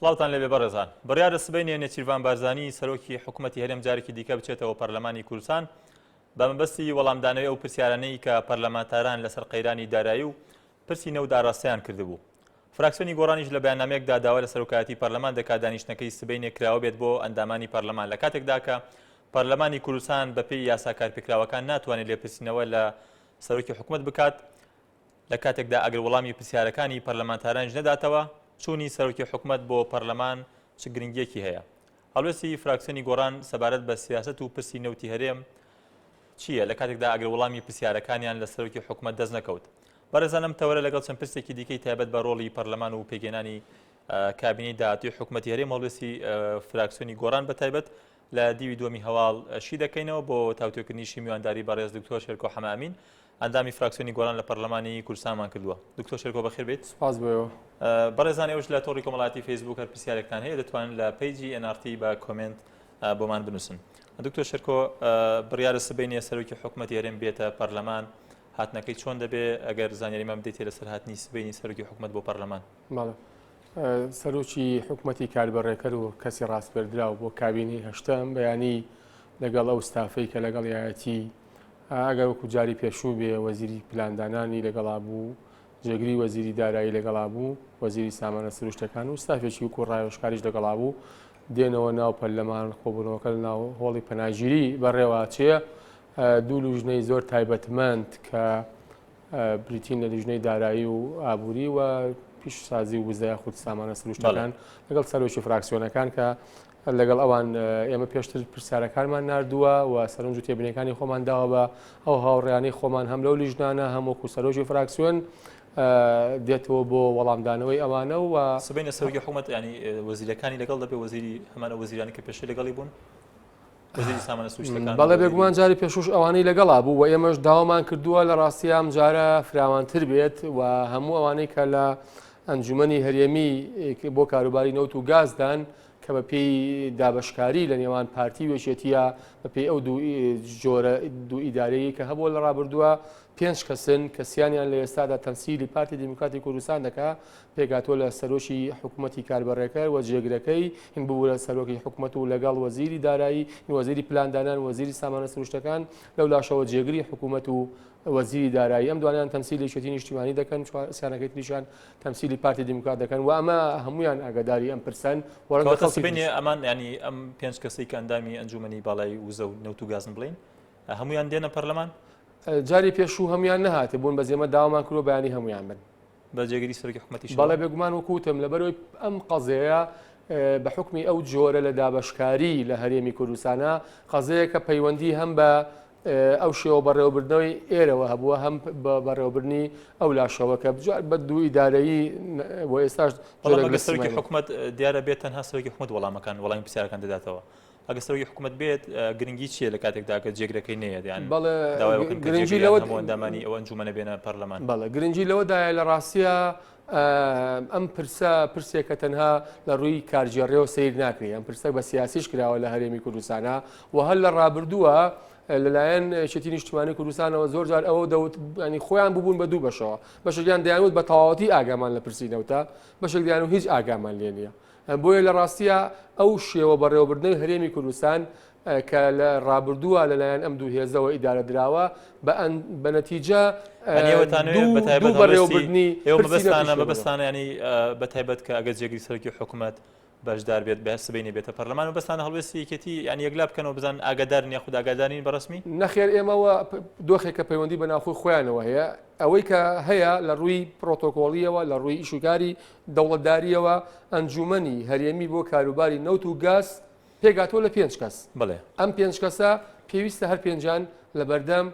سڵاوتان لەبێ بەڕێزان. بڕیارە سبەینێ نێچیروان بارزانی سەرۆکی حکوومەتی هەرێم جارێکی دیکە بچێتەوە پەرلەمانی کوردستان بە مەبەستی وەڵامدانەوەی ئەو پرسیارانەی کە پەرلەمانتاران لەسەر قەیرانی دارایی و پرسی نەو داڕاستیان کردبوو. فراکسیۆنی گۆڕانیش لە بەیاننامەیەکدا داوا لە سەرۆکایەتی پەرلەمان دەکات دانیشتنەکەی سبەینێ کراوە بێت بۆ ئەندامانی پەرلەمان لە کاتێکدا کە پەرلەمانی کوردستان بەپێی یاسا کارپێکراوەکان ناتوانێت لێپرسینەوە لە سەرۆکی حکوومەت بکات لە کاتێکدا ئەگەر وەڵامی پرسیارەکانی پەرلەمانتارانش نەداتەوە چوونی سەرۆکی حکوومەت بۆ پەرلەمان چ گرنگیەکی هەیە. هەڵوێستی فراکسیۆنی گۆڕان سەبارەت بە سیاست و پرسی نەوتی هەرێم چییە لە کاتێکدا ئەگەر وەڵامی پرسیارەکانیان لە سەرۆکی حکوومەت دەست نەکەوت. بەڕێزانم تەوەرە لەگەڵ چەند پرسێکی دیکەی تایبەت بە ڕۆڵی پەرلەمان و پێگەێنانی کابینەی داهاتووی حکوومەتی هەرێم هەڵوێستی فراکسیۆنی گۆڕان بە تایبەت لە دیوی دووەمی هەواڵ شی دەکەینەوە بۆ تاوتوێکردنیشی میوانداری بەڕێز دکتۆر شێرکۆ حەمامین ئەندامی فراکسیۆنی گۆڕان لە پەرلەمانی کوردستانمان کردووە. دکتۆر شێرکۆ بەخێر بێت. سپاس بۆ بەڕێزان ئێوەش لە تۆڕی کۆمەڵاتی فەیسبوک هەر پرسیارێکتان هەیە دەتوانن لە پیجی NRT بە کۆمنت بۆمان بنووسن. دکتۆر شێرکۆ بڕیارە سبەینێ سەرۆکی حکوومەتی هەرێم بێتە پەرلەمان هاتنەکەی چۆن دەبێ ئەگەر زانیاریمان بدەیتێ لەسەر هاتنی سبەینی سەرۆکی حکوومەت بۆ پەرلەمان؟ سەرۆکی حکوومەتی کاربەڕێکەر و کەسی ڕاستپەردراو بۆ کابینەی هەشتەم بەیانی لەگەڵ ئەو ستافەی کە لەگەڵ یایەتی ئەگەر وەکو جاری پێشوو بێ وەزیری پلاندانانی لەگەڵا بوو، جێگری وەزیری دارایی لەگەڵا بوو، وەزیری سامانە سروشتەکان و ستافێکی وەکو ڕایۆشکاریش لەگەڵا بوو، دێنەوە ناو پەرلەمان خۆبوونەوەکە ناو هۆڵی پەناگیری بەڕێوەچێ دوو لوژنەی زۆر تایبەتمەند کە بریتین لە لیژنەی دارایی و ئابووری و پیشسازی و وزای خود سامانە سروشتەکان لەگەڵ سەرۆکی فراکسیۆنەکان کە لەگەڵ ئەوان ئێمە پێشتر پرسیارەکانمان نردووە و سەرنج و تێبینەکانی خۆمان داوە بە ئەو هاوڕێیانەی خۆمان هەم لەو لیژنانە هەم وەکو سەرۆکی فراکسیۆن دێتەوە بۆ وەڵامدانەوەی ئەوانە و سبەینە سەرۆکی حکوومەت ینی وەزیرەکانی لەگەڵ دەبێ وەزیری هەمانە وەزیرانی کە پێشتر لەگەڵی بوون وەزیری سامانە سروشتەکان بەڵێ بێگومان جاری پێشوش ئەوانەی لەگەڵا بوو و ئێمەش داوامان کردووە لە ڕاستی ئەم جارە فراوانتر بێت و هەموو ئەوانەی کە لە ئەنجومەنی هەرێمی بۆ کاروباری نەوت و گازدان کە بە پێی دابشکاری لە نێوان پارتی وێشێتیە بە پێی ئەو جۆرە دوو ئیدارەیە کە هەبوو لە ڕابردووە 5 کەسن کە سییانیان لە ئێستادا تەمسیلی پارتی دیموکراتی کوردستان دەکا پێگاتۆ لە سەرۆکی حکوومەتی کاربەڕێکەر و جێگرەکەی هین بوو لە سەرۆکی حکوومەت و لەگەڵ وەزیری دارایی وەزیری پلاندانان وەزیری سامانە سروشتەکان لەو لاشەوە جێگری حکوومەت و وەزیری دارایی ئەم دوانیان تەمسیلی شێتی نیشتیمانی دەکەن سیانەکەی تریشان تەمسیلی پارتی دیموکرات دەکەن و ئەمە هەمویان ئاگاداری ئەم پرسەن وەرەگەڵبینێ ئەمان ینی ئەم 5 کەسەی کە ئەندامی ئەنجومەنی باڵای وزە و نەوت و گازن بڵین هەمویان دێنە پەرلەمان جاری پێشوو هەمویان نەهاتێ بوون بە زێمە داوامان کردو بەیانی هەمویان بن بە جێگەری سەرۆکی حکوومەتیش بەڵێ بێگومان وەکوتم لەبەرەوەی ئەم قەزەیە بە حکمی ئەو جۆرە لە دابشکاری لە هەرێمی کوردستانە قەزەیە کە پەیوەندی هەم بە ئەو شێوە بەڕێوەبردنەوەی ئێرەوە هەبووە هەم بەڕێوەبردنی ئەو لاشەوە کە بە دوو ئیدارایی و ئێستاش سەرۆکی حکوومەت دیارە بێت تەنها سەرۆکی حکوومەت وەڵامەکان وەڵامی پرسیارەکان دەداتەوە. ئەگە سەرۆکی حکوومەت بێت گرنگی چییە لە کاتێکدا کە جێگرەکەی نەیە گرنگی لەوە ئەندامانی ئەوە ئەنجومەنە بێنە پەرلەمان. بەڵێ گرنگی لەوەدایە لە ڕاستیە ئەم پرسێکە تەنها لە ڕووی کارژێڕێەوە سیر ناکرێت ئەم پرسە بە سیاسیش کراوە لە هەرێمی کوردستانە و هەر لە ڕابردووە لەلایەن شێتی نیشتیمانی کوردستانەوە زۆر جار ئەوە ینی خۆیان ببوون بە دوو بەشەوە بەشێکیان دەیانوت بە تەواوەتی ئاگامان لە پرسیینەوتە بەشێک دەیانوت هیچ ئاگامان لێ نییە بۆیە لە ڕاستیە ئەو شێوە بەڕێوەبردنەوەی هەرێمی کوردستان کە لە ڕابردووە لەلایەن ئەم دوو هێزەوە ئیدارە دراوە بە نەتیجە بەڕێوەبردنی بەبستانە ینی بە تایبەت کە ئەگەر جێگری سەرۆکی حکوومەت بەشدار بێت بە سبەینێ بێتە پەرلەمان و بەستانە هەڵوێستی یەکێتی ینی یەکلا بکەنەوە بزان ئاگادارن یاخود ئاگادارین بەڕسمی نەخێر ئێمەوە دۆخێکە پەیوەندی بە ناوخۆی خۆیانەوە هەیە ئەوەی کە هەیە لە ڕووی پرۆتۆکۆڵیەوە لە ڕووی ئیشوکاری دەوڵەتداریەوە ئەنجومەنی هەرێمی بۆ کاروباری نەوت و گاز پێگاتۆ لە 5 کەس بڵێ ئەم 5 کەسە پێویستە هەر پێنجان لە بەردەم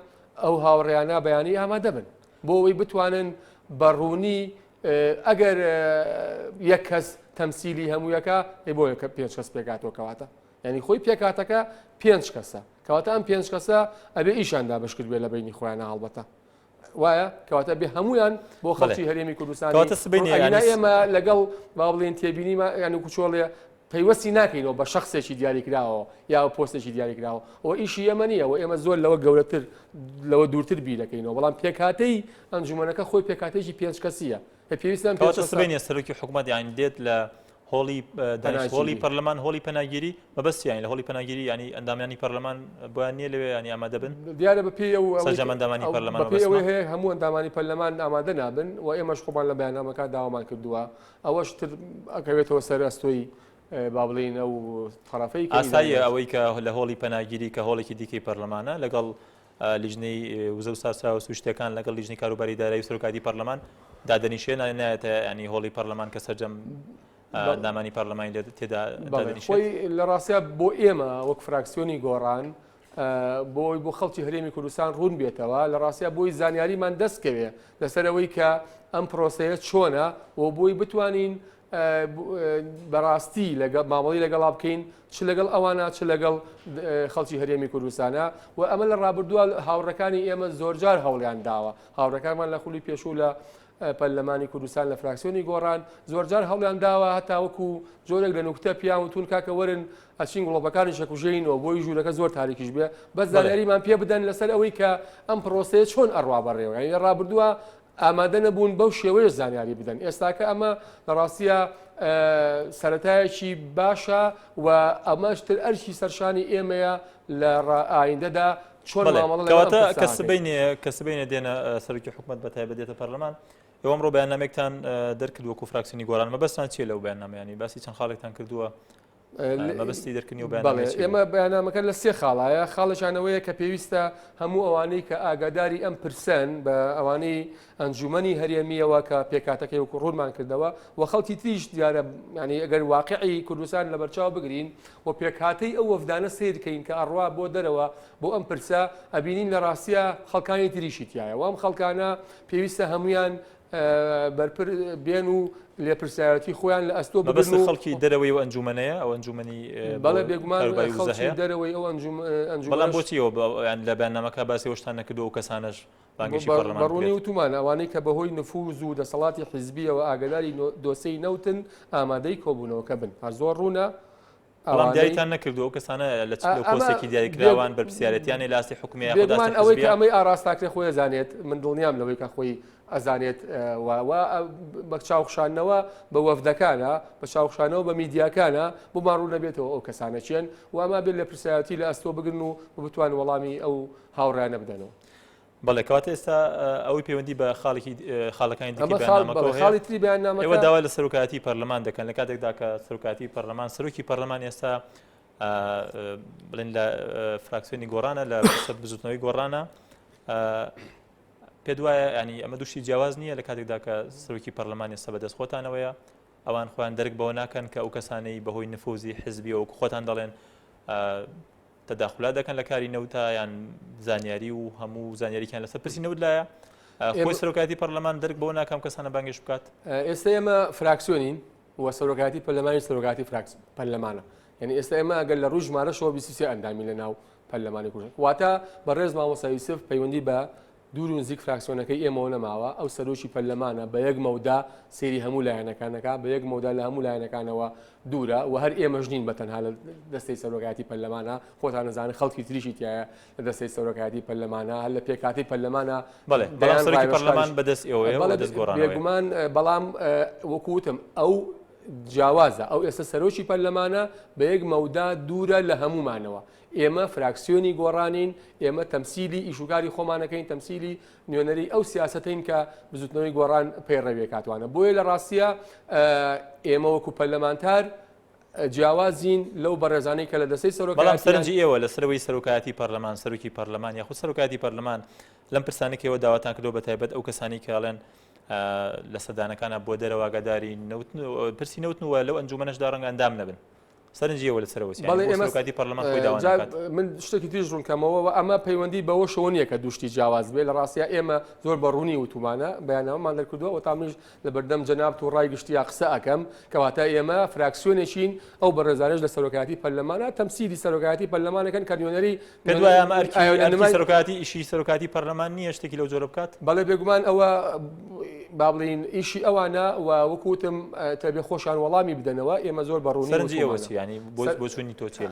ئەو هاوڕێیانە بەیانی ئامادە بن بۆ ئەوەی بتوانن بەڕوونی ئەگەر یەک کەس تەمسیلی هەموویەکە بۆ 5 کەس پێکاتەوە کەواتە ینی خۆی پێکاتەکە 5 کەسە کەواتە ئەم 5 کەسە ئەبێ ئیشاندا بەشکرد بێ لە بینی خۆیانە هەڵبەتە وایە کەواتە بێ هەمویان بۆ خەڵکی هەرێمی کوردستانی ئێمە لەگەڵ با بڵێن تێبینی یان کوچۆڵێ پەیوەستی ناکەینەوە بە شخصێکی دیاریکراوە یا پۆستێکی دیاریکراوە ئەوە ئیشی ئێمە نییە و ئێمە زۆر لەوە گەورەتر لەوە دوورتر بیرەکەینەوە بەڵام پێکاتەی ئەنجومەنەکە خۆی پێکاتێکی 5 کەسیە پێویستیان سبەینێ سەرۆکی حکوومەت یان دێت لە هۆڵی پەرلەمان هۆڵی پەناگیری مەبەستیان لە هۆڵی پەناگیری ینی ئەندامانی پەرلەمان بۆیان نییە لەوێ ینی ئامادە بن دیارە بەپێ سەرجەمەندامانی پەرلەمان ئەوەی هەیە هەموو ئەندامانی پەرلەمان ئامادە نابن و ئێمەش خۆمان لە بەیاننامەکە داوامان کردووە ئەوەش تر ئەکەوێتەوە سەر ئەستۆی با بڵین ئەو طرفەی ئاساییە ئەوەی کە لە هۆڵی پەناگیری کە هۆڵێکی دیکەی پەرلەمانە لەگەڵ لیژنەی وزە و ساسا و سوشتەکان لەگەڵ لیژنەی کاروباری دارایی و سەرۆکاتی پەرلەمان دادەنیشێنە نایەتە ینی هۆڵی پەرلەمان کە سەرجەم ئەندامانی پەرلەمانی تێدا خۆی لە ڕاستە بۆ ئێمە وەک فراکسیۆنی گۆڕان بۆ خەڵکی هەرێمی کوردستان ڕوون بێتەوە لە ڕاستە بۆی زانیاریمان دەستکەوێ لەسەرەوەی کە ئەم پرۆسەیە چۆنە و بۆی بتوانین بەڕاستی مامەڵی لەگەڵا بکەین چ لەگەڵ ئەوانە چ لەگەڵ خەڵکی هەرێمی کوردستانە و ئەمە لە ڕابردووە هاوڕەکانی ئێمە زۆرجار هەوڵیان داوە هاوڕەکانمان لە خولی پێشوو لە پەرلەمانی کوردستان لە فراکسیۆنی گۆڕان زۆرجار هەوڵیان داوە هەتا وەکو جۆرێک لە نوکتە پیاوتون کاکە وەرن ئەچین گڵۆپەکانی شەکوژەینەوە بۆی ژوورەکە زۆر تاریکیش بێ بەس زانیاریمان پێ بدەن لەسەر ئەوەی کە ئەم پرۆسەیە چۆن ئەڕوا بەڕێوە ینی ڕابردووە ئامادە نەبوون بەو شێوەیە زانیاری بدەن ئێستاکە ئەمە لە ڕاستیە سەرەتایەکی باشە و ئەمەشتر ئەرشی سەرشانی ئێمەیە لە ئایندەدا چۆن مامەڵەواتە کەسبینە دێنە سەرۆکی حکوومەت بەتایبەت دێتە پەرلەمان ئێوە ئەمڕۆ بەیاننامێکتان دەرکرد وەکو فراکسیۆنی گۆڕان مەبەستان چیە لەو بەیاننامەیانی باسی چەند خاڵێکتان کردووە مەبەستی دەرکردنی و بەیاننامەیە ئێمە بەیاننامەکە لە سێ خاڵایە خاڵەشانەوەیە کە پێویستە هەموو ئەوانەی کە ئاگاداری ئەم پرسەن بە ئەوانەی ئەنجومەنی هەرێمیەوە کە پێکاتەکەی وەکو ڕوونمان کردەوە و خەڵکی تریش دیارە ینی ئەگەر واقعی کوردستان لە بەرچاو بگرین و پێکهاتەی ئەو وەفدانە سیرکەین کە ئەڕوا بۆ دەرەوە بۆ ئەم پرسە ئەبینین لە ڕاستیە خەڵکانی تریشی تایە و ئەم خەڵکانە پێویستە هەمویان بەرپر بێن و لێپرسایەتی خۆیان لە ئەستۆ بەبەست خەڵکی دەرەوەی و ئەنجومەنەیە ئەو ئەنجومەنی بەڵێ بێگومان خەڵکی دەرەوەی ئەو بەڵام بۆچیەوە لە بەیاننامەکە باسی ئەوشتان نەکردو و کەسانەش بەڕوونی وتومان ئەوانەی کە بەهۆی نفوز و دەسەڵاتی حیزبیەوە ئاگاداری دۆسەی نەوتن ئامادەی کۆبوونەوەکە بن هەر زۆر ڕوونە بەڵام دیاریتان نەکردو ئەو کەسانە لە پۆستێکی دیاریکراوان بەرپرسیارەتیانی لاسی حکومیە بێگومان ئەوەی کە ئەمەی ئاراستاکرێ خۆی ئەزانێت من دڵنیام لەوەی کە خۆی ئەزانێت بە چاوخشانەوە بە وەفدەکانە بە چاوخشانەوە بە میدیاکانە بۆمان ڕوو نەبێتەوە ئەو کەسانە چێن و ئەما بێت لە پرسیارەتی لە ئەستۆ بگرن و بتوان وەڵامی ئەو هاوڕانە بدەنەوە بەڵێ کەواتە ئێستا ئەوەی پەیوەندی بە خاڵەکانی خاڵی تری بەیاننامەکە ئێوە داوای لە سەرۆکایەتی پەرلەمان دەکەن لە کاتێکدا کە سەرۆکایەتی پەرلەمان سەرۆکی پەرلەمان ئێستا بڵێن لە فراکسیۆنی گۆڕانە لە بزوتنەوەی گۆڕانە پێ دوایە ینی ئەمە دووشی جیاواز نییە لە کاتێکدا کە سەرۆکی پەرلەمان ئێستا بەدەست خۆتانەوەیە ئەوان خۆیان دەرک بەوە ناکەن کە ئەو کەسانەی بەهۆی نفوزی حزبی و خۆتان دەڵێن تەداخلات دەکەن لە کاری نەوتە یان زانیاری و هەموو زانیارییان لەسەر پرسی نەوت لایە خۆی سەرۆکایەتی پەرلەمان دەرک بەوە ناکەم کەسانە بانگێش بکات ئێستا ئێمە فراکسیۆنین و سەرۆکایەتی پەرلەمانی سەرۆکایەتی پەرلەمانە یعنی ئێستا ئێمە ئەگەر لە ڕۆژمارەشەوە 23 ئەندامی لە ناو پەرلەمانی کوردستان واتە بەڕێز مامۆستا یوسف پەیوەندی بە دوور و نزیک فراکسیۆنەکەی ئێمەوە نەماوە ئەو سەرۆکی پەرلەمانە بە یەک مەودا سێری هەموو لایەنەکانەکە بە یەک مەودا لە هەموو لایەنەکانەوە دوورە و هەر ئێمەش نین بەتەنها لە دەستەی سەرۆکایەتی پەرلەمانە خۆتان نەزانن خەڵکی تریشی تایە لە دەستەی سەرۆکایەتی پەرلەمانە هەر لە پێکاتی پەرلەمانە بەڵام سەرۆکی پەرلەمان بەدەست ئێوەیە دەست گۆڕانەوەی بێگومان بەڵام وەکوتم ئەو جیاوازە ئەو ئێستا سەرۆکی پەرلەمانە بە یەک مەودا دوورە لە هەمومانەوە ئێمە فراکسیۆنی گۆڕانین ئێمە تەمسیلی ئیشوکاری خۆمانەکەین تەمسیلی نوێنەری ئەو سیاسەتین کە بزوتنەوەی گۆڕان پەیڕەوێ کاتوانە بۆیە لە ڕاستیە ئێمە وەکو پەرلەمانتار جیاوازین لەو بەڕێزانەی کە لە دەستەی سەرۆکایەتی بەڵام سەرنجی ئێوە لە سەرەوەی سەرۆکایەتی پەرلەمان سەرۆکی پەرلەمان یاخود سەرۆکایەتی پەرلەمان لەم پرسانێکەوە داواتان کردو بەتایبەت ئەو کەسانی کاڵێن لە سەردانەکانە بۆ دەرەوە ئاگاداری پرسی نەوتنەوە لەو ئەنجومەنەشدا ڕەنگە ئەندام نەبن سەرنجیەوە لە سەرەوەسی سەرۆکایەتی پەرلەمان خۆی داوا ناکات من شتێکی تریش ڕوونکەمەوە ئەمە پەیوەندی بەوە شەوە نییە کە دوشتی جیاواز بێ لە ڕاستیە ئێمە زۆر بەڕوونی وتومانە بەیانەوەمان دەرکردووە و تامیش لە بەردەم جەناب و ڕای گشتیا قسە ئەەکەم کەواتە ئێمە فراکسیۆنێکین ئەو بەڕێزانش لە سەرۆکایەتی پەرلەمانە تەمسیلی سەرۆکایەتی پەرلەمانەکەن کە نوێنەری سەرۆکایەتی ئیشی سەرۆکایەتی پەرلەمان نییە شتێکی لەو جۆرە بکات بەڵێ بێگومان ئەوە با بڵین ئیشی ئەوانە و وەکوتم تەبێ خۆشان وەڵامی بدەنەوە ئێمە زۆر بەڕوونی سەرنجیەوەچی ینی بۆچوونی تۆ چێ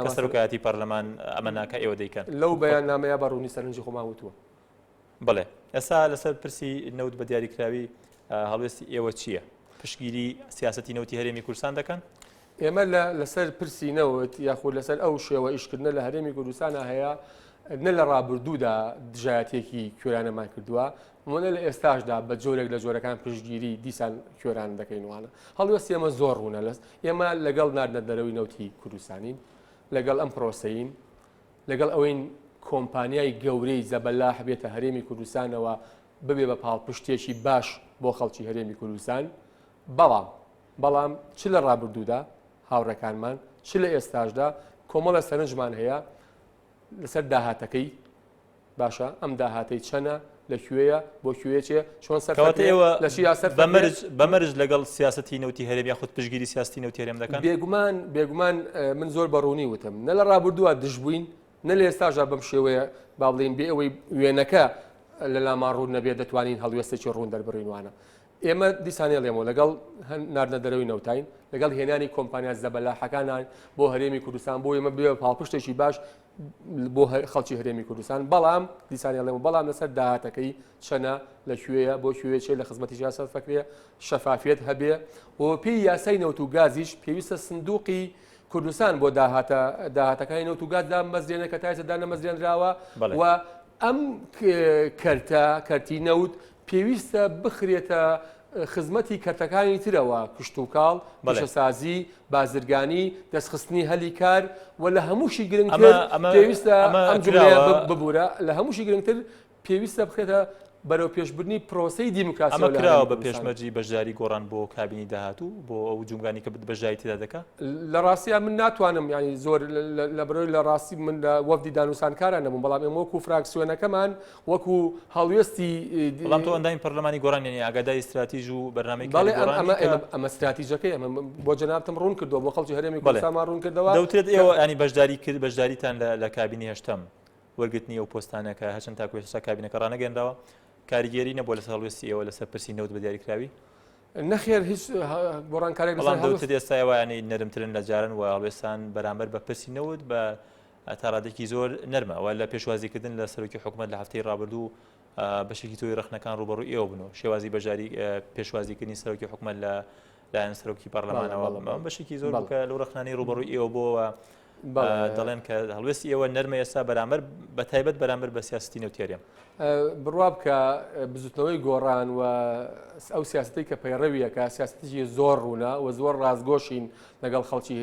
لە سەرۆکایەتی پەرلەمان ئەمە ناکە ئێوە دەیکەن لەو بەیاننامەیە بەڕوونی سەرنجی خۆمان وتووە بڵێ ئێستا لەسەر پرسی نەوت بە دیاریکراوی هەڵوێستی ئێوە چییە پشگیری سیاسەتی نەوتی هەرێمی کوردستان دەکەن؟ ئێمە لەسەر پرسی نەوت یاخود لەسەر ئەو شێوە ئیشکردنە لە هەرێمی کوردستانە هەیە نە لە ڕابردوودا دژایەتێکی کوێرانەمان کردووە ومنە لە ئێستاشدا بە جۆرێک لە جۆرەکان پشتگیری دیسان کوێران دەکەینوانە هەڵوەستی ئێمە زۆر ڕوونە لەس ئێمە لەگەڵ ناردنە دەرەوەی نەوتی کوردستانین لەگەڵ ئەم پرۆسەین لەگەڵ ئەوەین کۆمپانیای گەورەی زەبەلاح بێتە هەرێمی کوردستانەوە ببێ بە پاڵپشتێکی باش بۆ خەڵکی هەرێمی کوردستان بەڵام چ لە ڕابردوودا هاوڕەکانمان چ لە ئێستاشدا کۆمەڵە سەرنجمان هەیە لەسەر داهاتەکەی باشە ئەم داهاتەی چەنە لەکوێیە بۆ کوێچێ چۆن سەرەوە لە سیاست بەمەرج لەگەڵ سیاسەتی نەوتی هەرێم یاخود پشگیری سیاستی نەوتی هەرێم دەکەن بێگومان من زۆر بەڕوونی وتم نە لە ڕابردووە دژبووین نە لە ئێستاژا بەم شێوەیە با بڵێن بێ ئەوەی وێنەکە لە لامان ڕوون نەبێ دەتوانین هەڵوێستێکی ڕوون دەربڕینوانە ئێمە دیسانێ لێمەوە لەگەڵ ناردنە دەرەوەی نەوتین لەگەڵ هێنانی کۆمپانیا زەبەلاحەکانان بۆ هەرێمی کوردستان بۆ ئێمە بێ پاڵپشتێکی باش بۆ خەڵکی هەرێمی کوردستان بەڵام دیسانێ لێمە بەڵام لەسەر داهاتەکەی چەنە لەکوێیە بۆ کوێچێ لە خزمەتی سیاست فەکرێ شەفافیت هەبێ و پێی یاسای نەوت و گازیش پێویستە سندوقی کوردستان بۆ داهاتەکانی نەوت و گاز دامەزرێنە کە تایسەدا نەمەزرێنراوە و ئەم کەرتی نەوت پێویستە بخرێتە خزمەتی کەرتەکانی ترەوە کشت و کاڵ بەشەسازی بازرگانی دەستخستنی هەلی کار و لە هەمووشی گرنگتر پێویستە ئەم جملەیە ببوورە لە هەمووشی گرنگتر پێویستە بخێتە بەرەو پێشبردنی پرۆسەی دیموکراسی ئەمە کراوە بە پێشمەرجی بەشداری گۆڕان بۆ کابینی داهاتوو بۆ ئەو جونگانی کە بەشداری تێدا دەکات لە ڕاستیان من ناتوانم ینی زۆر لە بەرەوەی لە ڕاستی من لە وەفدی دانووسانکاران نەبووم بەڵام ئێمە وەکو فراکسیۆنەکەمان وەکو هەڵوێستی بەڵام تۆ ئەندامی پەرلەمانی گۆڕان یعنی ئاگاداری استراتیژ و بەرنامەی ئەمە استراتیژەکەی ئەمە بۆ جەنابتم ڕوون کردووە بۆ خەڵکی هەرێمی کوردستانمان ڕوون کردەوە دەوترێت ئێوە ینی بەشداری کرد بەشداریتان لە کابینی هەشتەم وەرگرتنی ئەو پۆستانەکە هەچەند تاکو ێستا کابینەکە ڕانەگەێنراوە کاریگەری نەبووە لەسەر هەڵوێستی ئێوە لەسەر پرسی نەوت بە دیاریکراوی نەخێر هیچ گۆڕانکارێک بەڵام دەوترێت ئێستایەوە ینی نەرمترن لە جارن و هەڵوێستان بەرامبەر بە پرسی نەوت بە تا ڕادێکی زۆر نەرمە و لە پێشوازیکردن لە سەرۆکی حکوومەت لە هەفتەی ڕابردوو بەشێکی تۆی ڕەخنەکان ڕوبەڕووی ئێوە بنەوە شێوازی بەژاری پێشوازیکردنی سەرۆکی حکوومەت لایەن سەرۆکی پەرلەمانەوە بەشێکی زۆر بکە لەو ڕەخنانی ڕوبەڕووی ئێوە بۆەوە دەڵێن کە هەڵوێستی ئێوە نەرمە ئێستا بەرامبەر بە تایبەت بەرامبەر بە سیاستی نەوتیاریم بڕوا بکە بزوتنەوەی گۆڕان و ئەو سیاستی کە پەیڕەویەکە سیاستێکی زۆر ڕوونە و زۆر ڕازگۆشین لەگەڵ خەڵکی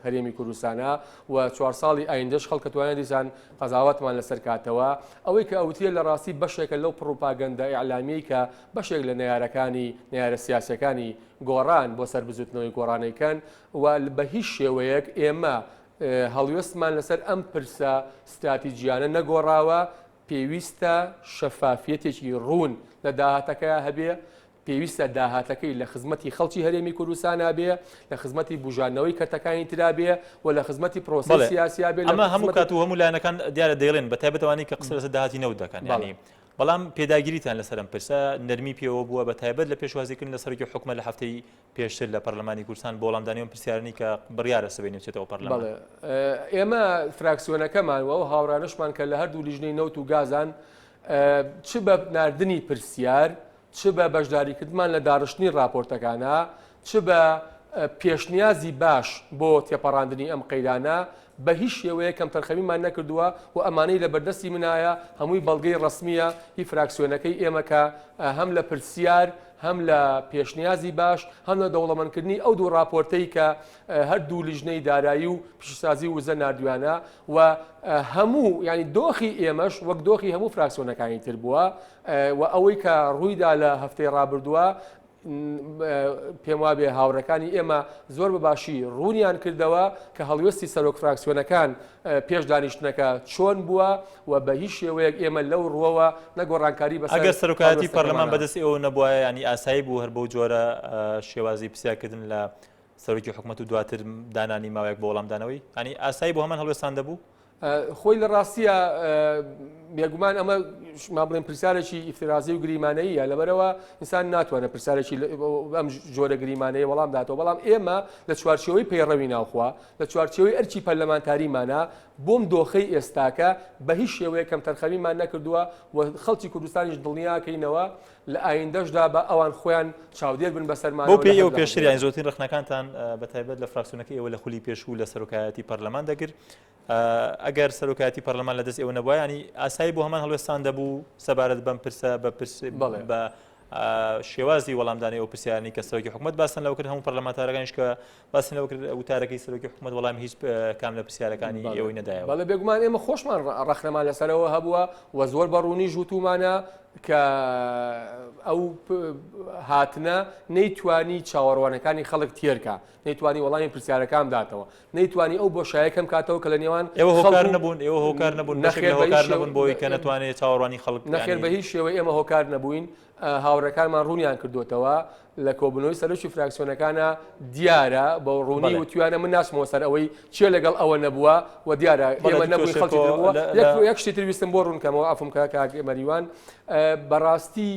هەرێمی کوردستانە و 4 ساڵی ئایندەش خەڵکەتوانە دیسان قەزاوەتمان لەسەر کاتەوە ئەوەی کە ئەوتیە لە ڕاستی بەشێکە لەو پڕۆپاگەندە ئیعلامیەی کە بەشێک لە نەیارە سیاسەکانی گۆڕان بۆ سەر بزوتنەوەی گۆڕانەکەن و بە هیچ شێوەیەک ئێمە هەڵوێستمان لەسەر ئەم پرسە استراتیجیانە نەگۆڕاوە پێویستە شەفافیەتێکی ڕوون لە داهاتەکە هەبێ پێویستە داهاتەکەی لە خزمەتی خەڵکی هەرێمی کوردستان بێ لە خزمەتی بژانەوەی کەرتەکانی ترا بێ و لە خزمەتی پرۆسی سیاسیا بێ ئەمە هەموو کات و هەموو لایەنەکان دیارە دەیڵێن بە تایبەتەوانی کە قسە لەسەر داهاتی نەوت دەکەن ینی بەڵام پێداگیریتان لەسەر ئەم پرسە نەرمی پێوە بووە بە تایبەت لە پێشوازیکردن لە سەرۆکی حکوومەت لە هەفتەی پێشتر لە پەرلەمانی کوردستان بۆ وەڵامدانی ئەم پرسیارانی کە بڕیارە سبەی نوێتێتەوە پەرلەمان ئێمە فراکسیۆنەکەمان و هاوڕانشمان کە لە هەردوو لیژنەی نەوت و گازان چ بە ناردنی پرسیار چ بە بەشداریکردمان لە داڕشتنی راپۆرتەکانە چ بە پێشنیازی باش بۆ تێپەڕاندنی ئەم قەیرانە بە هیچ شێوەیە کەم تەرخەمیمان نەکردووە و ئەمانەی لە بەردەستی منایە هەمووی بەڵگەی ڕسمیە هی فراکسیۆنەکەی ئێمە کە هەم لە پرسیار هەم لە پێشنیازی باش هەم لە دەوڵەمەندکردنی ئەو دوو راپۆرتەی کە هەردوو لیژنەی دارایی و پیشسازی وزە نردویانە و هەموو ینی دۆخی ئێمەش وەک دۆخی هەموو فراکسیۆنەکانی تر بووە و ئەوەی کە ڕوویدا لە هەفتەی ڕابردووە پێم وابێ هاوڕەکانی ئێمە زۆر بەباشی ڕوونیان کردەوە کە هەڵوێستی سەرۆک فراکسیۆنەکان پێش دانیشتنەکە چۆن بووە و بە هیچ شێوەیە ئێمە لەو ڕووەوە نەگۆڕانکاری بەسەر ئەگەر سەرۆکایەتی پەرلەمان بەدەست ئێوە نەبووە ینی ئاسایی بوو هەر بەو جۆرە شێوازی پرسیارکردن لە سەرۆکی حکوومەت و دواتر دانانی ماوەیەک بۆ وەڵامدانەوەی ینی ئاسایی بۆ هەمان هەڵوێستان دەبوو خۆی لە ڕاستیە بێگومان ئەمە ما بڵێن پرسیارێکی ئیفترازی و گریمانەیە لەبەرەوە ئینسان ناتوانێت پرسیارێکی ئەم جۆرە گریمانەیە وەڵام داتەوە بەڵام ئێمە لە چوارچێوەی پەیڕەوی ناوخوا لە چوارچێوەی ئەرچی پەرلەمانتاریمانە بۆم دۆخەی ئێستاکە بە هیچ شێوەیە کەم تەرخەمیمان نەکردووە و خەڵکی کوردستانیش دڵنیاکەینەوە لە ئایندەشدا بە ئەوان خۆیان چاودێر بن بەسەرمان بۆ پێی ئەو پێشتر یان زۆرترین ڕخنەکانتان بەتایبەت لە فراکسیۆنەکەی ئێوە لە خولی پێشوو لە سەرۆکایەتی پەرلەمان دەگرت ئەگەر سەرۆکایەتی پەرلەمان لەدەست ئێوە نەبووە ینی ئاسایی بۆ هەمان هەڵوێستان دەبوو سەبارەت بەم پرسە بە شێوازی وەڵامدانی ئەو پرسیارانی کە سەرۆکی حکوومەت باسن لەوە کرد هەموو پەرلەمانتارەکانیش کە باسی لەوە کرد وتارەکەی سەرۆکی حکوومەت وەڵام هیچ کام لە پرسیارەکانی ئێوەی نەدایەوە بەڵێ بێگومان ئێمە خۆشمان ڕەخنەمان لەسەرەوە هەبووە و زۆر بەڕوونی ژووتومانە کە ئەو هاتنە نەیتوانی چاوەڕوانەکانی خەڵک تێرکە نەیتوانی وەڵامی پرسیارەکان داتەوە نەیتوانی ئەو بۆشایەکەم کاتەوە کە لە نێوان ئێوە هۆکار نەبوون هۆکار نەبوون بۆی کە نەتوانێت چاوەڕوانی خەڵک نەخێر بە هیچ شێوەی ئێمە هۆکار نەبووین هاوڕەکانمان ڕوونیان کردوتەوە لە کۆبنەوەی سەرۆکی فراکسیۆنەکانە دیارە بە ڕوونی وتوانە من ناسمەوە سەر ئەوەی چێ لەگەڵ ئەوە نەبووە و دیارە ئێمە نەبووی خەڵکی بووە یەک شتی تر ویستم بۆ ڕوونکەمەوە ئەفم کاک مەریوان بەڕاستی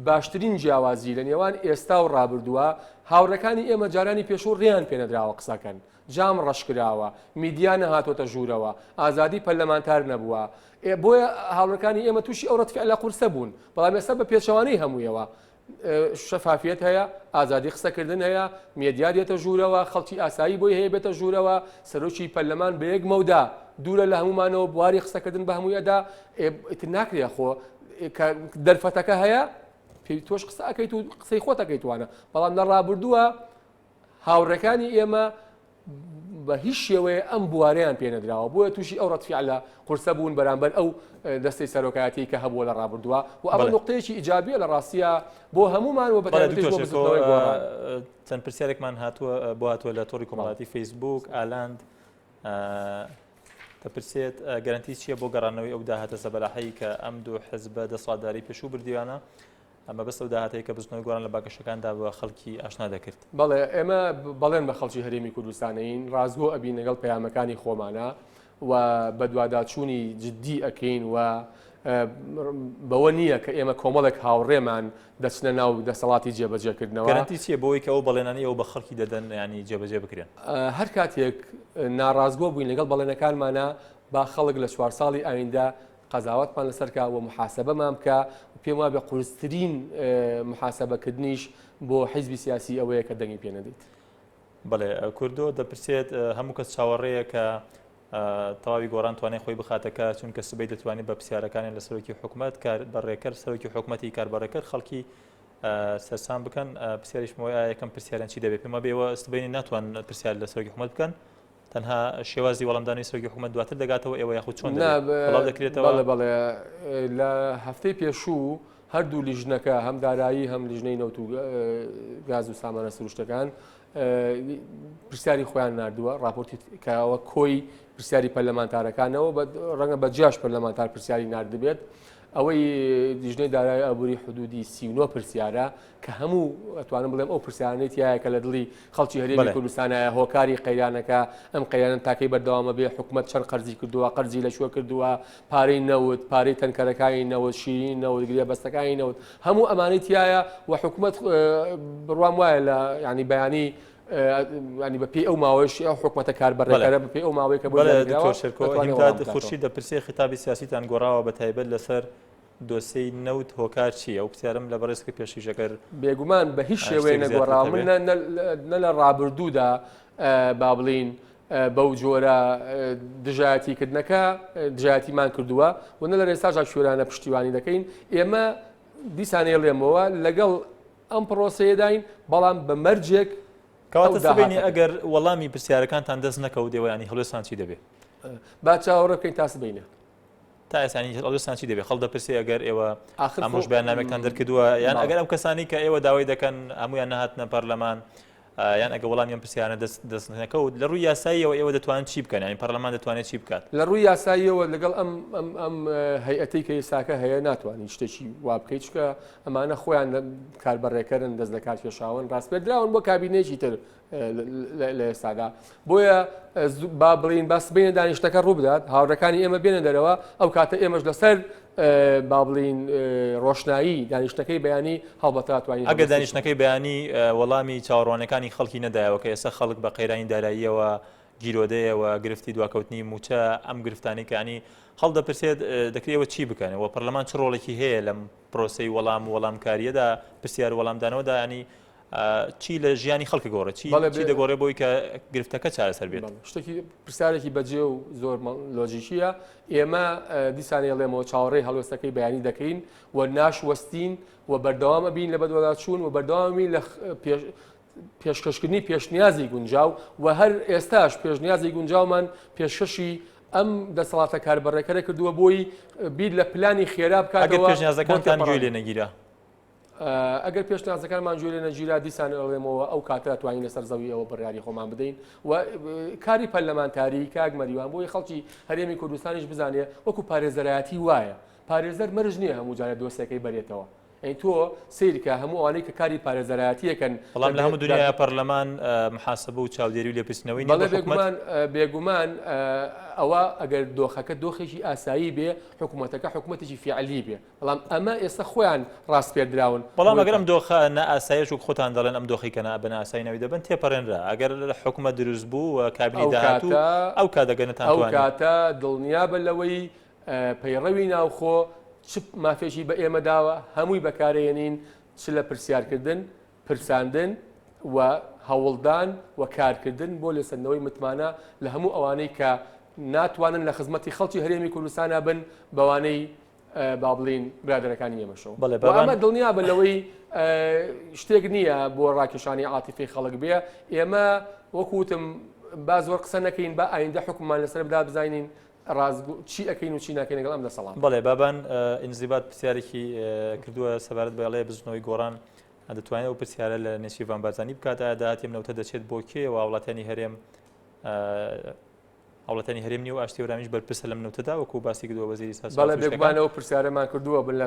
باشترین جیاوازی لە نێوان ئێستا و ڕابردووە هاوڕەکانی ئێمە جارانی پێشوو ڕێیان پێنەدراوە قسەکەن جام ڕەشکراوە میدیا نەهاتۆتە ژوورەوە ئازادی پەرلەمانتار نەبووە بۆیە هاوڕەکانی ئێمە تووشی ئەو ڕەتفعل قورسە بوون بەڵام ئێستا بە پێچەوانەی هەموویەوە شەفافیت هەیە ئازادی قسەکردن هەیە میدیا دێتە ژوورەوە خەڵکی ئاسایی بۆی هەیە بێتە ژوورەوە سەرۆکی پەرلەمان بە یەک مەودا دوورە لە هەمومانەوە بواری قسەکردن بە هەموویەدا ئیتر ناکرێ خۆ دەرفەتەکە هەیە تۆش قسە ئەەکەیت و قسەی خۆت ئەەکەیتوانە بەڵام لە ڕابردووە هاوڕەکانی ئێمە بە هیچ شێوەیە ئەم بوارەیان پێنەدراوە بۆیە تووشی ئەو ڕەتفعلە قورسە بوون بەرامبەر ئەو دەستەی سەرۆکایەتی کە هەبووە لە ڕابردووە و ئەمە نقطەیەکی ئیجابیە لە ڕاستیە بۆ هەمومان و چەند پرسیارێکمان هاتووە لە تۆڕی کۆمەڵاتی فەیسبوک ئالاند دەپرسێت گەرانتی چییە بۆ گەڕانەوەی ئەو داهاتە سەبەلاحەیی کە ئەم دوو حزبە دەسەڵاتداری پێشوو بردیوانە ئەمە بەس ئەو داهاتەیە کە بستنەوەی گۆڕان لە باکەشەکاندا بە خەڵکی ئاشنا دەکرد بەڵێ ئێمە بەڵێن بە خەڵکی هەرێمی کوردستانەین ڕازگۆ ئەبین لەگەڵ پەیامەکانی خۆمانە و بە دوواداچوونی جددی ئەکەین و بەوە نییە کە ئێمە کۆمەڵێک هاوڕێمان دەچنە ناو دەسەڵاتی جێبەجێکردنەوە گەرانتی چییە بۆی کە ئەو بەڵێنانی ئەو بە خەڵکی دەدەن ینی جێبەجێ بکرێن هەر کاتێک ناڕازگۆ بووین لەگەڵ بەڵێنەکانمانە با خەڵک لە 4 ساڵی ئایندا قەزاوەتمان لەسەرکە و محاسبەمان بکە پێم وایە بە قورسترین محاسبەکردنیش بۆ حیزبی سیاسی ئەوەیە کە دەنگی پێ نەدەیت. بەڵێ کوردۆ دەپرسێت هەموو کەس چاوەڕێیە کە تەواوی گۆڕان توانێت خۆی بخاتەکە چونکە سبەی دەتوانێت بە پرسیارەکانی لە سەرۆکی حکوومەت بەڕێکەر سەرۆکی حکوومەتی کاربارەکەر خەڵکی سەرسام بکەن پرسیاریشمەوەی یەکەم پرسیاران چی دەبێت پێمە بێەوە سبەینی ناتوان پرسیار لە سەرۆکی حکوومەت بکەن تەنها شێوازی وەڵامدانی سەرۆکی حکوومەت دواتر دەگاتەوە ئێوە یاخود چۆن بڵاو دەکرێتەوە بەڵێ لە هەفتەی پێشوو هەردوو لیژنەکە هەم دارایی هەم لیژنەی نەوت و گاز و سامانە سروشتەکان پرسیاری خۆیان نردووە راپۆرتی کەەوە کۆی پرسیاری پەرلەمانتارەکانەوە ڕەنگە بە جیاش پەرلەمانتار پرسیاری نردبێت ئەوەی لیژنەی دارایی ئابووری حدودی 39 پرسیارە کە هەموو ئەتوانم بڵێم ئەو پرسیارانێت یایە کە لە دڵی خەڵکی هەرێمی کوردستانە هۆکاری قەیرانەکە ئەم قەیرانن تاکەی بەردەوامە بێ حکوومەت چەند قەرزی کردووە قەرزی لەشوە کردووە پارەی نەوت پارەی تەنکەرەکانی نەوت شیرین نەوت گرێ بەستەکانی نەوت هەموو ئەمانەی تایە و حکوومەت بڕوام وایە لە ینی بەیانی ینی بە پێی ئەو ماوەش ئەو حکوومەتە کاربەرەکەرە بە پێی ئەو ماوەیە کە بۆ خورشی دە پرسیی خیتابی سیاسیتان گۆڕاوە بە تایبەت لەسەر دۆسەی نەوت هۆکار چی ئەو پرسیارم لە بەڕێزکە پێشیژەکەر بێگومان بە هیچ شێوەیە نەگۆڕاوە من نە لە ڕابردوودا با بڵین بەو جۆرە دژایەتیکردنەکە دژایەتیمان کردووە و نە لە ڕێستاژا شوێرانە پشتیوانی دەکەین ئێمە دیسانێڵێمەوە لەگەڵ ئەم پرۆسەیەداین بەڵام بە مەرجێک کەواتە سبەینی ئەگەر وەڵامی پرسیارەکانتان دەست نەکەوت دێوە ینی هەڵوێستان چی دەبێت با چاوەڕە بکەین تا سبەینە تا ئێسانی هەڵوێستان چی دەبێت خەڵ دەپرسێ ئەگەر ئێوە ئەمەش بەیاننامێکتان دەرکردووە یان ئەگەر ئەم کەسانی کە ئێوە داوای دەکەن هەمویان نەهاتنە پەرلەمان یان ئەگە وەڵامی ئەم پرسیارانە دەست نەکەوت لە ڕووی یاساییەوە ئێوە دەتوانن چی بکەن ینی پەرلەمان دەتوانێت چی بکات لە ڕووی یاساییەوە لەگەڵ ئەم هەیئەتەی کە ئێساکە هەیە ناتوانین شتێکی وا بکەیت چکە ئەمانە خۆیان کاربەڕێکەرن دەست لە کار کێشاون ڕاستپێدراون بۆ کابینێکی تر لە ئێستادا بۆیە با بڵین باس بینە دانیشتەکە ڕوو بدات هاوڕەکانی ئێمە بێنە دەرەوە ئەو کاتە ئێمەش لەسەر با بڵین ڕۆشنایی دانیشتەکەی بەیانی هەڵبەتا توانین ئەگەر دانیشتەکەی بەیانی وەڵامی چاوەڕوانەکانی خەڵکی نەدایەوە کە ئێستا خەڵک بە قەیرانی داراییەوە گیرۆدەیەوە گرفتی دواکەوتنی موچە ئەم گرفتانی کەانی هەڵدەپرسێت دەکرێتەوە چی بکەنەوە پەرلەمان چ ڕۆڵێکی هەیە لەم پرۆسی وەڵامکاریەدا پرسیار وەڵامدانەوەدا ینی چی لە ژیانی خەڵکی گۆڕێت چی دەگۆڕێ بۆی کە گرفتەکە چارەسەر بێت شتێکی پرسیارێکی بەجێ و زۆر لۆجیکیە ئێمە دیسانێڵێمەوە چاوەڕێی هەڵوێستەکەی بەیانی دەکەین و ناشوەستین و بەردەوامە بین لە بەدواداچوون و بەردەوامی لە پێشکەشکردنی پێشنیازی گونجاو و هەر ئێستاش پێشنیازی گونجاومان پێشکەشی ئەم دەسەڵاتە کاربەڕێکەرە کردووە بۆی بیر لە پلانی خێرا بکاتەوە پێشنیازەکانتان گوێ لێ نەگیرە ئەگەر پێشنیازەکانمان گوێ لێ نەگیرا دیسان ئەڵێمەوە ئەو کاتە توانین لەسەر زەوی ئەوە بڕیاری خۆمان بدەین و کاری پەرلەمانتاری کاک مەریوان بۆی خەڵکی هەرێمی کوردستانیش بزانێ وەکو پارێزەرایەتی وایە پارێزەر مەرج نییە هەموو جارە دۆسەکەی بەرێتەوە ئەی تۆ سیرکە هەموو ئەوانەی کە کاری پارێزەرایەتیەکەن بەڵام لە هەموو دنیای پەرلەمان محاسبە و چاودێری و لێپرسینەوەی بێگومان ئەوە ئەگەر دۆخەکە دۆخێکی ئاسایی بێ حکوومەتەکە حکوومەتێکی فیعلی بێ بەڵام ئەمە ئێستا خۆیان ڕاست پێدراون بەڵام ئەگەر ئەم دۆخە نائاسایش و خۆتان دەڵێن ئەم دۆخی کە بە نائاساییەوەی دەبن تێپەڕێنرا ئەگەر حکوومەت دروست بوو و کابینی داهاتوو ئەو کاتەگەنتان ئەو کاتە دڵنیا بە لەوەی پەیڕەوی ناوخۆ چ مافێکی بە ئێمە داوە هەمووی بەکارێنین چ لە پرسیارکردن پرساندن و هەوڵدان و کارکردن بۆ لێسەندنەوەی متمانە لە هەموو ئەوانەی کە ناتوانن لە خزمەتی خەڵکی هەرێمی کوردستانە بن بەوانەی با بڵین برادەرەکانی ئێمەشەوە ئەمە دڵنیا بە لەوەی شتێک نییە بۆ ڕاکێشانی عاتیفی خەڵک بێ ئێمە وەکوتم با زۆر قسە نەکەین بە ئایندە حکومان لەسەر بدا بزانین چی ئەەکەین و چی ناکەین لەگەڵ ئەم دەسەڵات بەڵێ بابان ئینزیبات پرسیارێکی کردووە سەبارەت بەڵێ بزنەوەی گۆڕان دەتوانێت و پرسیارە لە نێچیڤان بارزانانی بکاتە داهاتیم نەوتە دەچێت بۆ کێ و وڵاتانی هەرێم هەوڵەتانی هەرێم نیە و ئاشتیورامیش بەرپرسە لەم نەوتەدا وەکو باسی کردووە وەزیری سیاسەت بەڵێ بێگومانەوە پرسیارەمان کردووە بن لە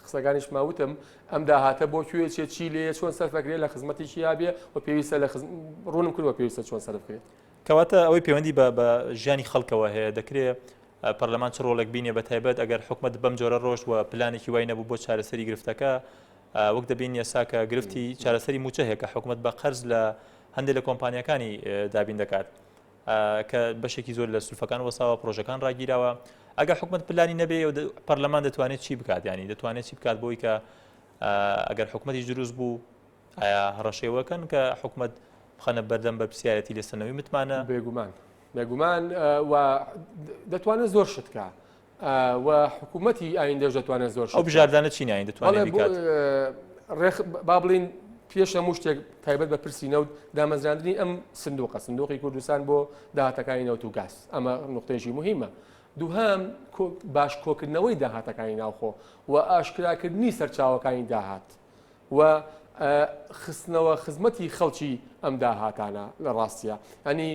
قسەکانیش ماوتم ئەم داهاتە بۆ کوێ چی لێ چۆن سەرفەکرێت لە خزمەتیشی یابێ و پێویستە لە ڕوونم کردووە پێویستە چۆن سەرفکرێت کەواتە ئەوەی پەیوەندی بە ژیانی خەڵکەوە هەیە دەکرێت پەرلەمان چ ڕۆڵێک بینێ بە تایبەت ئەگەر حکومەت بەم جۆرە ڕۆژ و پلانێکی وای نەبوو بۆ چارەسەری گرفتەکە وەک دەبین ئێستا کە گرفتی چارەسەری موچە هەیە کە حکومەت بە قەرز لە هەندێک لە کۆمپانیەکانی دابین دەکات کە بەشێکی زۆر لە سولفەکان وەساوە پرۆژەکان ڕاگیراوە ئەگەر حکومەت پلانی نەبێ و پەرلەمان دەتوانێت چی بکات ینی دەتوانێت چی بکات بۆی کە ئەگەر حکومەتی دروست بوو ئایا هەڕەشێوەکەن کە حکومەت بخەنە بەردەم بە پرسیارەتی لێسەنەوەی متمانە بێگومان و دەتوانێت زۆر شتکە و حکوومەتی ئایندەش دەتوانێت زۆر ئەو بژاردانە چی ناین دەتوانێت بکات با بڵین پێش هەموو شتێک تایبەت بە پرسی نەوت دامەزراندنی ئەم سندوقی کوردستان بۆ داهاتەکانی نەوت و گاز ئەمە نقطەیەکی مهمە دووهام باش کۆکردنەوەی داهاتەکانی ناوخۆ و ئاشکراکردنی سەرچاوەکانی داهات و خستنەوە خزمەتی خەڵکی ئەم داهاتانە لە ڕاستیە ئەنی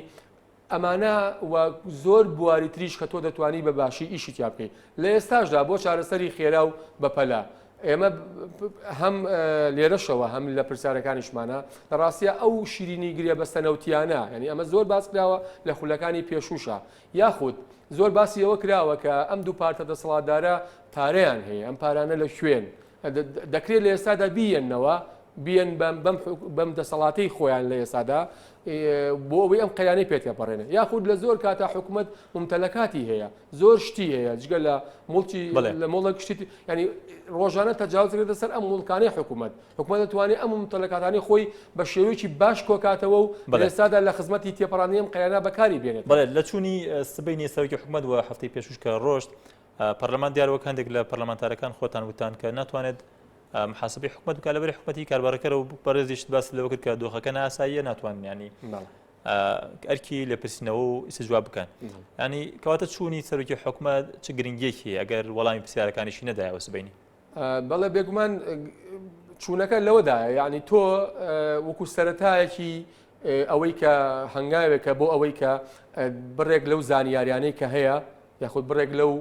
ئەمانە و زۆر بواری تریش کە تۆ دەتوانی بە باشی ئیشی تیا بکەیت لە ئێستاشدا بۆ چارەسەری خێرا و بەپەلا ئێمە هەم لێرەشەوە هەم لە پرسیارەکانیشمانە لە ڕاستیە ئەو شیرینی گرێ بەستە نەوتیانە ینی ئەمە زۆر باس کراوە لە خولەکانی پێشوشە یاخود زۆر باسی ئەوە کراوە کە ئەم دوو پارتە دەسەڵاتدارە پارەیان هەیە ئەم پارانە لە شوێن دەکرێت لە ئێستادا بیەنەوە بیان بەم دەسەڵاتەی خۆیان لە ئێستادا بۆ ئەوەی ئەم قەیانەی پێتێپەڕێنێ یاخود لە زۆر کاتە حکوومەت ممتەلەکاتی هەیە زۆر شتی هەیە جگە لە مڵکی لە مۆڵک شتی ینی ڕۆژانە تەجاوزکرێتە سەر ئەم مڵکانەی حکوومەت دەتوانێت ئەم ممتەلەکاتانی خۆی بە شێوەیەکی باش کۆکاتەوە و ئێستادا لە خزمەتی تێپەڕانی ئەم قەیانە بەکاری بێنێت بەڵێ لە چوونی سبەینی سەرۆکی حکوومەت و هەفتەی پێشوش کە ڕۆشت پەرلەمان دیارەوە هەندێک لە پەرلەمانتارەکان خۆتان وتان کە ناتوانێت محاسبەی حکومەت بکات لەبەر حکومەتی کاربارەکەرە و بەڕێزیشت باس لەوە کرد کە دۆخەکە ناساییە ناتوانن ینی ئەرکی لە پرسینەوە و ئیسجواب بکەن ینی کەواتە چوونی سەرۆکی حکومەت چ گرنگیەکی ئەگەر وەڵامی پرسیارەکانیشی نەدایەوە سبەینی بەڵێ بێگومان چوونەکە لەوەدایە یعنی تۆ وەکو سەرەتایەکی ئەوەی کە هەنگاوێکە بۆ ئەوەی کە بڕێک لەو زانیاریانەی کە هەیە یاخود بڕێک لەو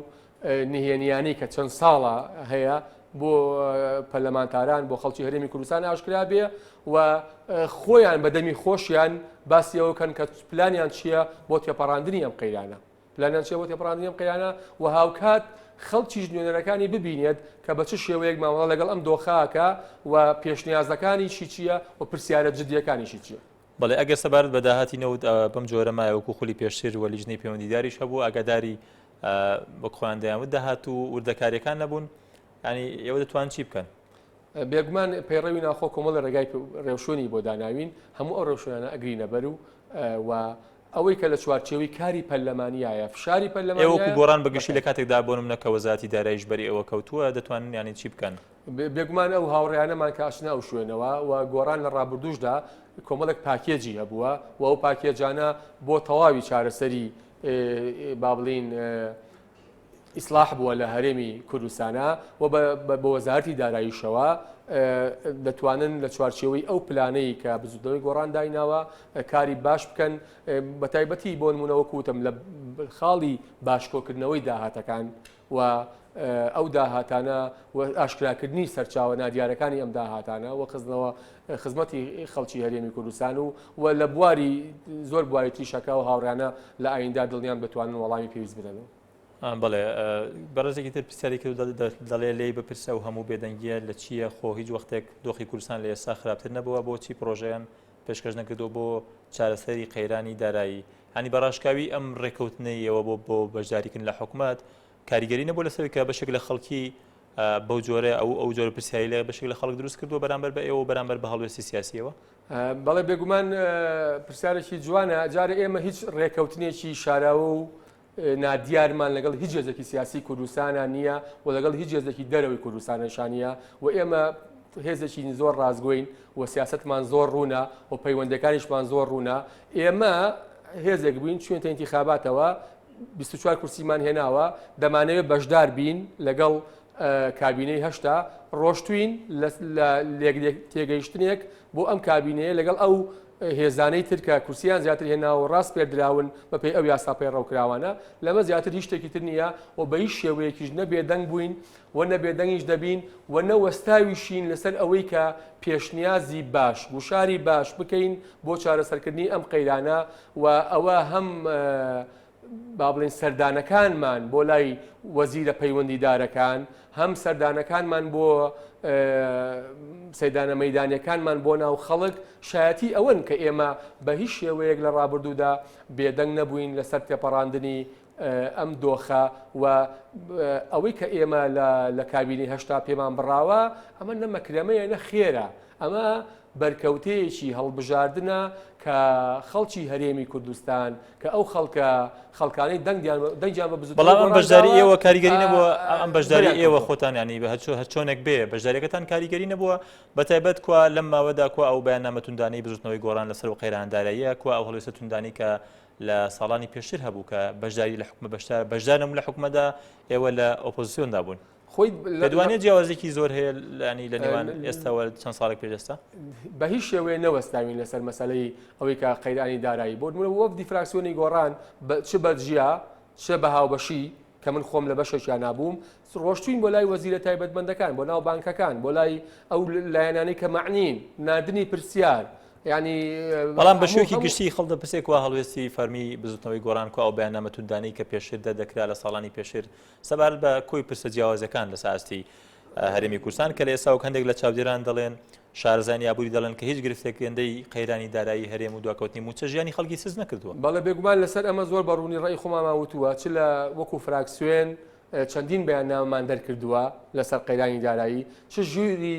نهێنیانی کە چەند ساڵە هەیە بۆ پەرلەمانتاران بۆ خەڵکی هەرێمی کوردستان ئاشکرا بێ و خۆیان بەدەمی خۆشیان باسیەوەکەن کە پلانیان چییە بۆ تێپەڕاندنی ئەم قەیرانە پلانیان چیە بۆ تێپەڕاندنی ئەم قەیرانە و هاوکات خەڵکیش نوێنەرەکانی ببینێت کە بە چ شێوەیەک مامەڵە لەگەڵ ئەم دۆخاکە و پێشنیازەکانیشی چییە و پرسیارە جدیەکانیشی چییە. بەڵێ ئەگەر سەبارەت بە داهاتی نەوت بەم جۆرە مایەوەکو خولی پێشتر و لیژنەی پەیوەندیداریش هەبوو ئاگاداری وەک خۆیان دەیانوت داهات و وردەکاریەکان نەبوون ینی ئێوە دەتوان چی بکەن؟ بێگومان پەیڕەوی ناخۆ کۆمەڵ ڕێگای ڕێوشۆنی بۆ داناوین هەموو ئەو ڕێوشۆنانە ئەگرینە بەر و ئەوەی کە لە چوارچێوەی کاری پەرلەمانیایە فشاری پەرلەمانی ئێوەکو گۆڕان بەگشتی لە کاتێکدا بۆ نمونە کە وەزارەتی داراییش بەری ئەوە کەوتووە دەتوانن ینی چی بکەن؟ بێگومان ئەو هاوڕێیانەمان کە ئاشنا ئەو شوێنەوە و گۆڕان لە ڕابردوشدا کۆمەڵێک پاکێجی هەبووە و ئەو پاکێجانە بۆ تەواوی چارەسەری با بڵین ئیسلاح بووە لە هەرێمی کوردستانە و بە وەزارەتی داراییشەوە دەتوانن لە چوارچێوەی ئەو پلانەی کە بزودەوەی گۆڕان دایناوە کاری باش بکەن بە تایبەتی بۆ نمونەوە کوتم لە خاڵی باشکۆکردنەوەی داهاتەکان و ئەو داهاتانە و ئاشکراکردنی سەرچاوە نادیارەکانی ئەم داهاتانە و خزنەوە خزمەتی خەڵکی هەرێمی کوردستان و لە بواری زۆر بواری تریشەکە و هاوڕانە لە ئایندا دڵنیان بتوانن وەڵامی پێویست بدەن. بەڵێ بەڕێزێکی تر پرسیاری کرد دەڵێ لێی بپرسە و هەموو بێدەنگیە لە چییە خۆ هیچ وەختێک دۆخی کوردستان لە ئێستا خراپتر نەبووە بۆچی پرۆژەیان پێشکەش نەکردو بۆ چارەسەری قەیرانی دارایی هەنی بەڕاشکاوی ئەم ڕێکەوتنەیەوە بۆ بەشداریکردن لە حکوومەت کاریگەری نەبوو لەسەر کە بەشێک لە خەڵکی بەو جۆرە ئەو جۆرە پرسیاری لە بەشێک لە خەڵک دروست کردووە بەرامبەر بە ئێوە بەرامبەر بە هەڵوێستی سیاسیەوە؟ بەڵێ بێگومان پرسیارێکی جوانە جارە ئێمە هیچ ڕێکەوتنێکی شاراوە و نادیارمان لەگەڵ هیچ هێزێکی سیاسی کوردستانە نییە و لەگەڵ هیچ هێزێکی دەرەوەی کوردستانشانە و ئێمە هێزێکی زۆر ڕازگۆین و سیاستمان زۆر ڕوونە و پەیوەندەکانیشمان زۆر ڕوونە ئێمە هێزێک بووین چونتە انتیخاباتەوە 24 کورسیمان هێناوە دەمانەوێت بەشدار بین لەگەڵ کابینەی هەشتا ڕۆشتوین لە تێگەیشتنێک بۆ ئەم کابینەیە لەگەڵ ئەو هێزانەی ترکە کورسیان زیاتر هێناوە ڕاست پێدراون بە پێی ئەو یاساپەی ڕێوکراوانە لەمە زیاتر هیچ شتێکی تر نییە و بە هیچ شێوەیەکیش نەبێدەنگ بووین و نەبێدەنگیش دەبین و نەوەستاویشین لەسەر ئەوەی کە پێشنیازی باش وشاری باش بکەین بۆ چارەسەرکردنی ئەم قەیرانە و ئەوە هەم با بڵێن سەردانەکانمان بۆ لای وەزیرە پەیوەندیدارەکان هەم سەردانەکانمان بۆ سەیدانە مەیدانیەکانمان بۆ ناو خەڵک شایەتی ئەوەن کە ئێمە بە هیچ شێوەیەک لە ڕابردوودا بێدەنگ نەبووین لەسەر تێپەڕاندنی ئەم دۆخە و ئەوەی کە ئێمە لە کابینی هەشتا پێمان بڕاوە ئەمە نەمەکرەمەیە نە خێرە ئەمە بەرکەوتەیەکی هەڵبژاردنە کە خەڵکی هەرێمی کوردستان کە ئەو خەڵکانی دەنگیان بە بزوو بەڵام ئەم بەشداری ئێوە کاریگەری نەبووە ئەم بەشداری ئێوە خۆتان ینی بە هەرچۆنێک بێ بەشداریەکەتان کاریگەری نەبووە بەتایبەت کوا لەم ماوەدا کوا ئەو بەیاننامە توندانەی بزوتنەوەی گۆڕان لەسەر و قەیرانداراییە کوا ئەو هەڵوێستە توندانی کە لە ساڵانی پێشتر هەبوو کە بەشداری لە حکومە بەشدار نەبوون لە حکومەدا ئێوە لە ئۆپۆزیسیۆندا بوون دەدوانێت جیاوازێکی زۆر هەیە لە نێوان ئێستاوە چەند ساڵێک پێشێستا بە هیچ شێوەیە نەوەستاوین لەسەر مەسەلەی ئەوەی کە قەیرانی دارایی بۆ وەفدی فراکسیۆنی گۆڕان چ بەجیا چ بە هاوبەشی کە من خۆم لە بەشێکیان نابووم ڕۆشتوین بۆ لای وەزیرە تایبەتمەندەکان بۆ ناو بانکەکان بۆ لای ئەو لایەنانەی کە معنین نادنی پرسیار ینی بەڵام بە شوێکی گشتی خەڵدە پرسێک وا هەڵوێستی فەرمی بزوتنەوەی گۆڕان کو ئەو بەیاننامە توندانەی کە پێشتر دەکرا لە ساڵانی پێشتر سەبارەت بە کۆی پرسە جیاوازەکان لە ساستی هەرێمی کوردستان کە لە ئێستا و هەندێک لە چاودێران دەڵێن شارەزانی ئابووری دەڵێن کە هیچ گرفتێک هێندەی قەیرانی دارایی هەرێم و دواکەوتنی موچە ژیانی خەڵکی سز نەکردووە بەڵێ بێگومان لەسەر ئەمە زۆر بەڕوونی ڕێی خۆمان ماوتووە چ لە وەکو فراکسیۆن چەندین بەیاننامەمان دەرکردووە لەسەر قەیرانی دارایی چ ژووری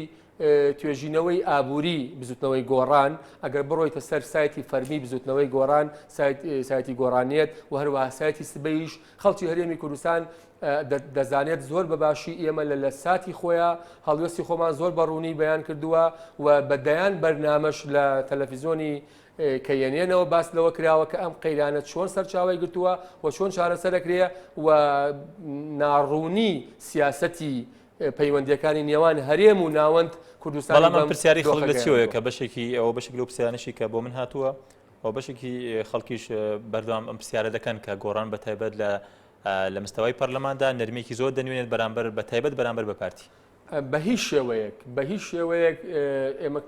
توێژینەوەی ئابووری بزوتنەوەی گۆڕان ئەگەر بڕۆیتە سەر سایتی فەرمی بزوتنەوەی گۆڕان سایتی گۆڕانیت و هەروەها سایتی سبەیش خەڵکی هەرێمی کوردستان دەزانێت زۆر بەباشی ئێمە لە ساتی خۆیان هەڵوێستی خۆمان زۆر بەڕوونی بەیان کردووە و بەدەیان بەرنامەش لە تەلەڤیزۆنی کە یەنێنەوە باس لەوە کراوە کە ئەم قەیرانە چۆن سەرچاوی گرتووە و چۆن چارەسەرەکرێ و ناڕوونی سیاسەتی پەیوەندیەکانی نێوان هەرێم و ناوەند کوردستان بەڵام ئەم پرسیاری خەڵک لە چیەوەیە کە بەشێکی ئەوە بەشێک لەو پرسیارانشی کە بۆ من هاتووە و بەشێکی خەڵکیش بەردەوام ئەم پرسیارە دەکەن کە گۆڕان بە تایبەت لە مستەوای پەرلەماندا نەرمێکی زۆر دەنوێنێت بەرامبەر بە تایبەت بەرامبەر بە پارتی بە هیچ شێوەیەک ئێمە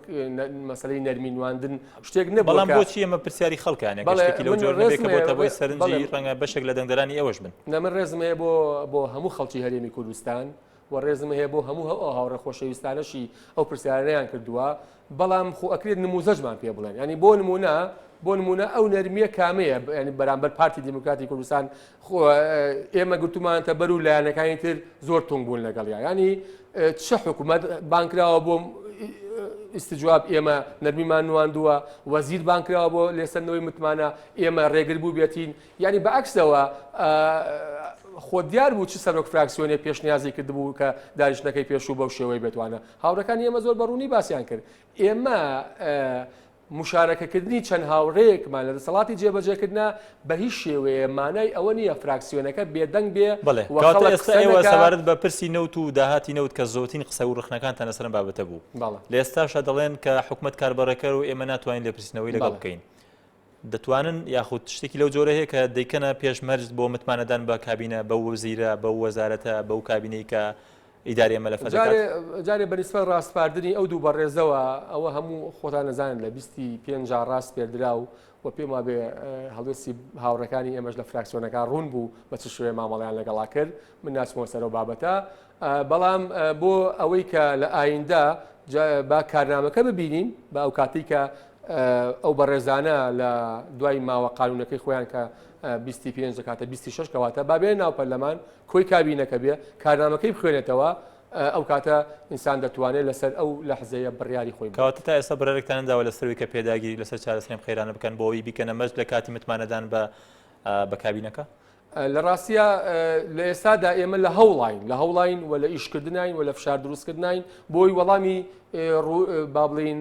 مەسەلەی نەرمینواندن شتێک نەبوو. بەڵام بۆچی ئەمە پرسیاری خەڵکانە گەشتێکی لەو جۆر نەبێت کە بۆتە بۆی سەرنجی ڕەنگە بەشێک لە دەنگدەرانی ئێوەش بن. من ڕێزم هەیە بۆ هەموو خەڵکی هەرێمی کوردستان و ڕێزم هەیە بۆ هەموو هاوڕە خۆشەویستانەشی ئەو پرسیارەیان کردووە، بەڵام خۆ ئەکرێت نموزەجمان پێ بڵێن. ینی بۆ نمونە ئەو نەرمیە کامەیە، ینی بەرامبەر پارتی دیموکراتی کوردستان ئێمە گرتومانتە بەر و لایەنەکانی تر زۆر تونگ بوون لەگەڵیا. ینی چه حکوومەت بانکراوە بۆ استجواب ئێمە نەرمیمان نواندووە، وەزیر بانکراوە بۆ لێسەندنەوەی متمانە ئێمە ڕێگر بوو بێتین. ینی بەعکسەوە خۆ دیار بوو چ سەرۆک فراکسیۆنێ پێشنیازی کردبوو کە داریشتەکەی پێشوو بەو شێوەی بێتوانە. هاوڕەکانی ئێمە زۆر بەڕوونی باسییان کرد. ئێمە مشارەکەکردنی چەند هاوڕێیەکمان لە دەسەڵاتی جێبەجێکردنا بە هیچ شێوەیە مانای ئەوە نییە فراکسیۆنەکە بێدەنگ بێ. ئێستا ئێوە سەبارەت بە پرسی نەوت و داهاتی نەوت کە زۆتین قسە و ڕخنەکانتان لەسەر بابەتە بوو. لە ئێستاشە دەڵێن کە حکوومەت کاربەڕێکەر و ئێمە ناتوانین لێ پرسینەوەی لەگەڵ بکەین. دەتوانن یاخود شتێکی لەو جۆرە هەیە کە دەیکەنە پێشمەرج بۆ متمانەدان بە کابینە بە وەزیرە بە وەزارەتە بەو کابینەی کە ئیداری ئەمە لە فەرجارێ جارێ بەنسبە ڕاستپاردنی ئەو دوو بەڕێزەوە ئەوە هەموو خۆتان نەزانن لە 25 ڕاست پێدرا و پێم وابێ هەڵوێستی هاوڕەکانی ئێمەش لە فراکسیۆنەکان ڕوون بوو بە چ شوێ مامەڵیان لەگەڵا کرد. من ناچمەوە سەرەوە بابەتە، بەڵام بۆ ئەوەی کە لە ئایندا با کارنامەکە ببینین بە ئەو کاتی کە ئەو بەڕێزانە لە دوای ماوە قانونەکەی خۆیان کە 25 کاتە 26 کەواتە بابێ ناو پەرلەمان کۆی کابینەکە بێ کارنامەکەی بخوێنێتەوە، ئەو کاتە ئینسان دەتوانێت لەسەر ئەو لەحزەیە بڕیاری خۆی کەواتە تا ئێستا بڕێرێکتانەداوە لەسەروی کە پێداگیری لەسەر چارەسەرێم خێرانە بکەن بۆ ئەوی بیکەنە مەرج لە کاتی متمانەدان بە کابینەکە. لە ڕاستیە لە ئێستادا ئێمە لە هەوڵین و لە ئیشکردنین و لە فشار دروستکردنین بۆی وەڵامی با بڵین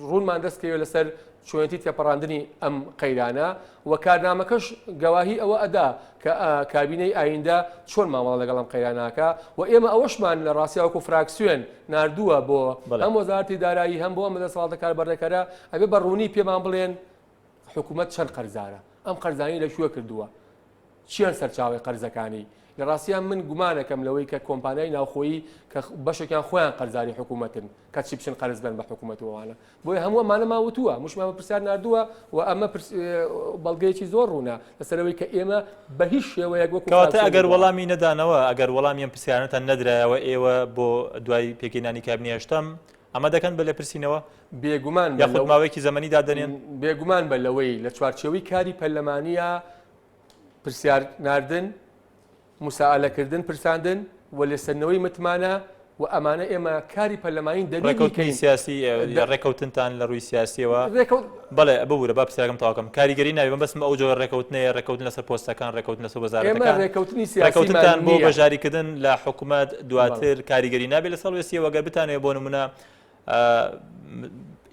ڕوونمان دەستکەوێت لەسەر چۆنێتی تێپەڕاندنی ئەم قەیرانە و کارنامەکەش گەواهی ئەوە ئەدا کە کابینەی ئایندا چۆن مامەڵە لەگەڵ ئەم قەیراناکە و ئێمە ئەوەشمان لە ڕاستیە وەکو فراکسیۆن ناردووە بۆ هەم وەزارەتی دارایی هەم بۆ ئەمە دەسەڵاتە کاربەرەکەرە ئەبێ بە ڕوونی پێمان بڵێن حکوومەت چەند قەرزارە، ئەم قەرزانی لەکوێ کردووە، چیان سەرچاوی قەرزەکانی. لە ڕاستیان من گومانەکەم لەوەی کە کۆمپانیای ناوخۆیی کە بەشێکیان خۆیان قەرزاری حکوومەتن کە چی بچن قەرز بن بە حکوومەتەوەوانە. بۆیە هەموو ئەمانەمان وتووە موشمان بە پرسیار ناردووە و ئەمە بەڵگەیەکی زۆر ڕوونە لەسەرەوەی کە ئێمە بە هیچ شێوەیەک وەکواتە ئەگەر وەڵامی نەدانەوە ئەگەر وەڵامیان پرسیارەتان نەدرایەوە ئێوە بۆ دوای پێکێنانی کابینی هەشتم ئەمە دەکەن بە لێ پرسینەوە بێگومان یاخود ماوەیەکی زەمەنی دادەنێن. بێگومان بە لەوەی لە چوارچێوەی کاری پەرلەمانیە پرسیار ناردن، مساءلەکردن، پرساندن و لێسەرنەوەی متمانە و ئەمانە ئێمە کاری پەرلەمانی ڕێکەوتنی سیاسی ڕێکەوتنتان لە ڕووی سیاسیەوە بەڵێ ببوورە با پرسیارەکەم تاواکەم کاریگەری ناوی بەسم ئەو جۆرە ڕێکەوتنەیە ڕێکەوتن لەسەر پۆستەکان ڕێکەوتن لەسەر وەزارەتەکان ڕێکەوتنتان بۆ بەژاریکردن لە حکوومەت دواتر کاریگەری نابێت لەسەر وێسیەوە گەر بتانێت بۆ نمونە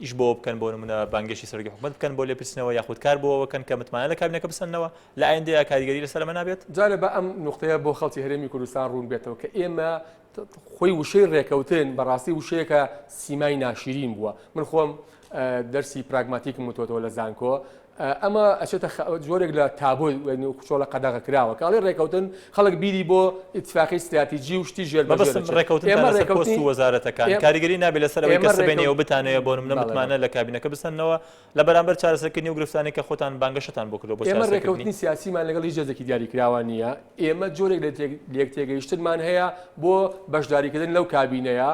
ئیش بۆ بکەن بۆ نمونە بانگێشی سەرۆکی حکوومەت بکەن بۆ لێپرسینەوە یاخود کار بۆەوە بکەن کە متمانە لە کابینەکە بسەنەوە لە ئایندەیە کاریگەری لەسەر ئەمە نابێت. جارێ بە ئەم نقطەیە بۆ خەڵکی هەرێمی کوردستان ڕوون بێتەوە کە ئێمە خۆی وشەی ڕێکەوتن بەڕاستی وشەیەکە سیمای ناشرین بووە. من خۆم دەرسی پراگماتیکم وتۆتەوە لە زانکۆ ئەمە ئەچێتە جۆرێک لە تابووی کوچۆڵە قەدەغە کراوە کە ئەڵێ ڕێکەوتن خەڵک بیری بۆ ئیتفاقی استراتیژی و شتی ژێر بەبستم ڕێکەوتن وەزارەتەکان کاریگەری نابێت لەسەر ئەوەی کە سبێنەوە بتانەوە بۆ منە متمانە لە کابینەکە بسەنەوە لە بەرامبەر چارەسەرکردنی و گرفتانی کە خۆتان بانگەشتان بۆ کردەوە. ئێمە ڕێکەوتنی سیاسیمان لەگەڵ هیچ جێزێکی دیاری کراوە نییە. ئێمە جۆرێک لە یەکتێگەیشتنمان هەیە بۆ بەشداریکردن لەو کابینەیە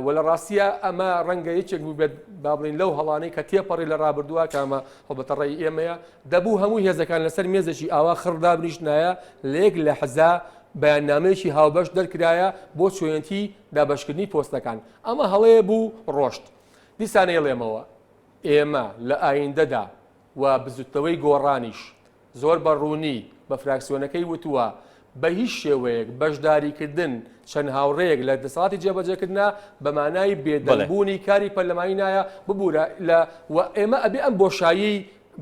و لە ڕاستیە ئەمە ڕەنگە یەکێک بوو بێت با بڵین لەو هەڵانەی کە تێپەڕی لە ڕابردووە کامە هەڵبەتە ڕێی ئێمەیە دەبوو هەموو هێزەکان لەسەر مێزێکی ئاوا خڕدا بنیشتنایە لێک لە حەزا بەیاننامەیەکی هاوبەش دەرکرایە بۆ چۆنیەتی دابەشکردنی پۆستەکان. ئەمە هەڵەیە بوو ڕۆشت. دیسانەیە لێمەوە ئێمە لە ئایندەدا و بزوتەوەی گۆڕانیش زۆر بەڕوونی بە فراکسیۆنەکەی وتووە بە هیچ شێوەیەک بەشداریکردن چەند هاوڕێیەک لە دەسەڵاتی جێبەجێکردنا بە مانای بێدەنگبوونی کاری پەرلەمانی نایە ببوورە و ئێمە ئەبێ ئەم بۆشایی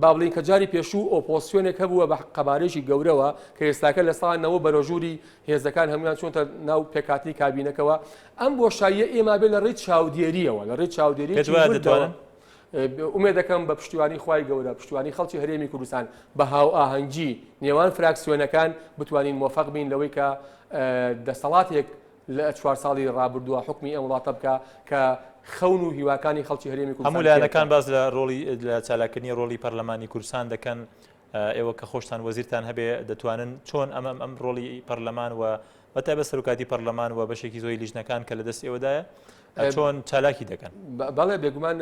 با بڵین کە جاری پێشوو ئۆپۆسیۆنێک هەبووە بە قەبارێکی گەورەوە کە ئێستاکە لە ساڵانەوە بەرەژووری هێزەکان هەمویان چۆنتە ناو پێکاتنی کابینەکەەوە ئەم بۆشاییە ئێمە بێ لە ڕێی چاودێریەوە لە ڕێی چاودێری دەتوانن ئومێ دەکەم بە پشتیوانی خوای گەورە پشتیوانی خەڵکی هەرێمی کوردستان بە هاو ئاهەنگی نێوان فراکسیۆنەکان بتوانین مۆفەق بین لەوەی کە دەسەڵاتێک لە 4 ساڵی ڕابردووە حکمی ئەم وڵاتە بکە کە خەون و هیواکانی خەڵکی هەرێمی کوردستان هەموو لایەنەکان باز لە ڕۆڵی لە چالاکردنی ڕۆڵی پەرلەمانی کوردستان دەکەن ئێوە کە خۆشتان وەزیرتان هەبێ دەتوانن چۆن ئەم ڕۆڵی پەرلەمان و بەتایبەت سەرۆکاتی پەرلەمان و بەشێکی زۆری لیژنەکان کە لە دەست ئێوەدایە چۆن چالاکی دەکەن. بەڵێ بێگومان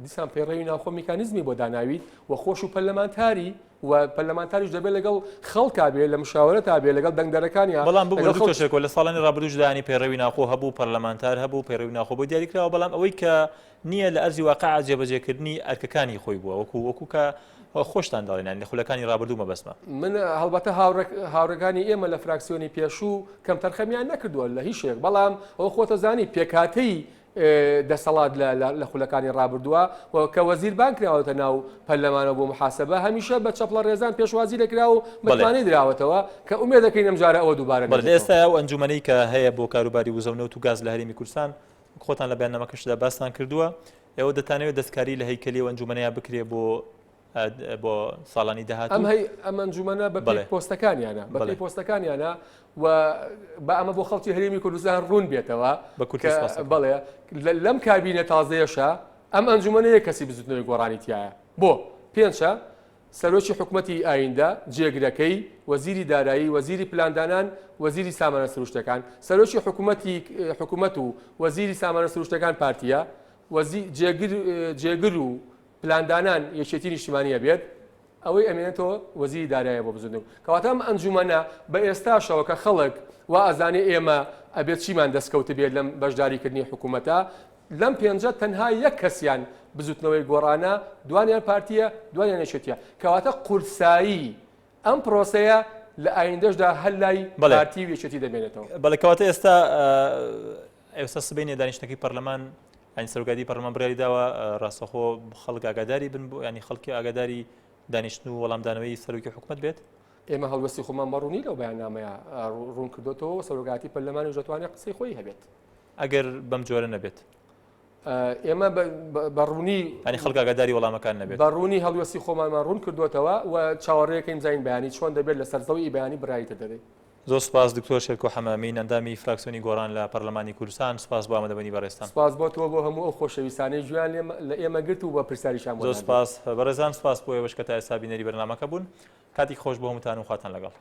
دیسان پێڕێوی ناوخۆ میکانیزمی بۆ داناویت و خۆش و پەرلەمانتاری و پەرلەمانتاریش دەبێت لەگەڵ خەڵکا بێ لە مشاورەتا بێ لەگەڵ دەنگدەرەکانیان. بەڵام بۆشێکەوە لە ساڵانی ڕابردووش دانی پێڕێوی ناوخۆ هەبوو پەرلەمانتار هەبوو پێڕێوی ناوخۆ بۆ دیاریکراوە بەڵام ئەوەی کە نییە لە ئەرزی واقع جێبەجێکردنی ئەرکەکانی خۆی بووە وەکو کە خۆشتان داڵێنان لە خولەکانی ڕابردوو مەبەستمە. من هەڵبەتە هاوڕەکانی ئێمە لە فراکسیۆنی پێشوو کەم تەرخەمیان نەکردووە لە هیچ شێک بەڵام ئەو خۆتە زانی پێکاتەی دەسەڵات لە خولەکانی ڕابردووە کە وەزیر بان کراوەتە ناو پەرلەمانە بۆ محاسبە هەمیشە بە چەپڵە ڕێزان پێشوازی دەکرا و بەتوانێت دراوەتەوە کە ئومێد دەکەین ئەم جارە ئەوە دووبارە ئێستا ئەو ئەنجومەنەی کە هەیە بۆ کاروباری وزەونەوت و گاز لە هەرێمی کوردستان خۆتان لە بەیاننامەکەشدا باستان کردووە ئێوە دەتانەوێت دەستکاری لە هەیکەلی و ئەنجومەنەیە بکرێ بۆ ساڵانی داهاتوو ئەم ئەنجومەنە بە پۆستەکانیانە بە پۆستەکانیانە و بە ئەمە بۆ خەڵکی هەرێمی کوردستان ڕوون بێتەوە بەڵێ لەم کابینە تازەیەشە ئەم ئەنجومەنەیە کەسی بزوتنەوەی گۆڕانیتیایە بۆ پێنجە سەرۆکی حکوومەتی ئایندە جێگرەکەی وەزیری دارایی وەزیری پلاندانان وەزیری سامانە سروشتەکان سەرۆکی حکوومەت و وەزیری سامانە سروشتەکان پارتیە جێگر و پلاندانان یەکێتی نیشتیمانیە بێت ئەوەی ئەمێنێتەوە وەزیری دارایە بۆ بزوتنەوە کەواتە ئەم ئەنجومەنە بە ئێستاشەوە کە خەڵک و ئەزانێ ئێمە ئەبێت چیمان دەستکەوت بێت لەم بەشداریکردنی حکوومەتە لەم پێنجە تەنها یەک کەسیان بزوتنەوەی گۆڕانە دوانیان پارتیە دوانیان یەکێتیە کەواتە قورسایی ئەم پرۆسەیە لە ئایندەشدا هەر لای پارتی و یەکێتی دەبێنێتەوە. بەڵێ کەواتە ئێستا سبەینێ دانیشتەکەی پەرلەمان سەرۆکاتی پەرلەمان بڕیاری داوە ڕاستەخۆ خەڵک ئاگاداری بن بۆ ینی خەڵکی ئاگاداری دانیشتن و وەڵامدانەوەی سەرۆکی حکوومەت بێت. ئێمە هەڵوەستی خۆمان بەڕوونی لەو بەیاننامەیە ڕوون کردوێتەوە سەرۆکاتی پەرلەمانی دەتوانێت قسەی خۆی هەبێت ئەگەر بەم جۆرە نەبێت ئێمە بەڕوونی ینی خەڵک ئاگاداری وەڵامەکان نەبێت بەڕوونی هەڵوەستی خۆمانمان ڕوون کردوێتەوە و چاوەڕێیەکەین زین بەیانی چۆن دەبێت لە سەرزەوی بەیانی برایتە دەبێت. زۆر سپاس دکتۆر شێرکۆ حەمامین ئەندامی فراکسیۆنی گۆڕان لە پەرلەمانی کوردستان سپاس بۆ ئامادەبوونی بەڕێستان. سپاس بۆ تۆ بۆ هەموو ئەو خۆشەویستانەی گویان لە ئێمە گرت و بە پرسیاریشان زۆر سپاس بەڕێزان سپاس بۆ ئێوەش کە تا ئێستا بینەری بەرنامەکە بوون کاتی خۆش بۆ هەمووتان و خواتان لەگەڵ.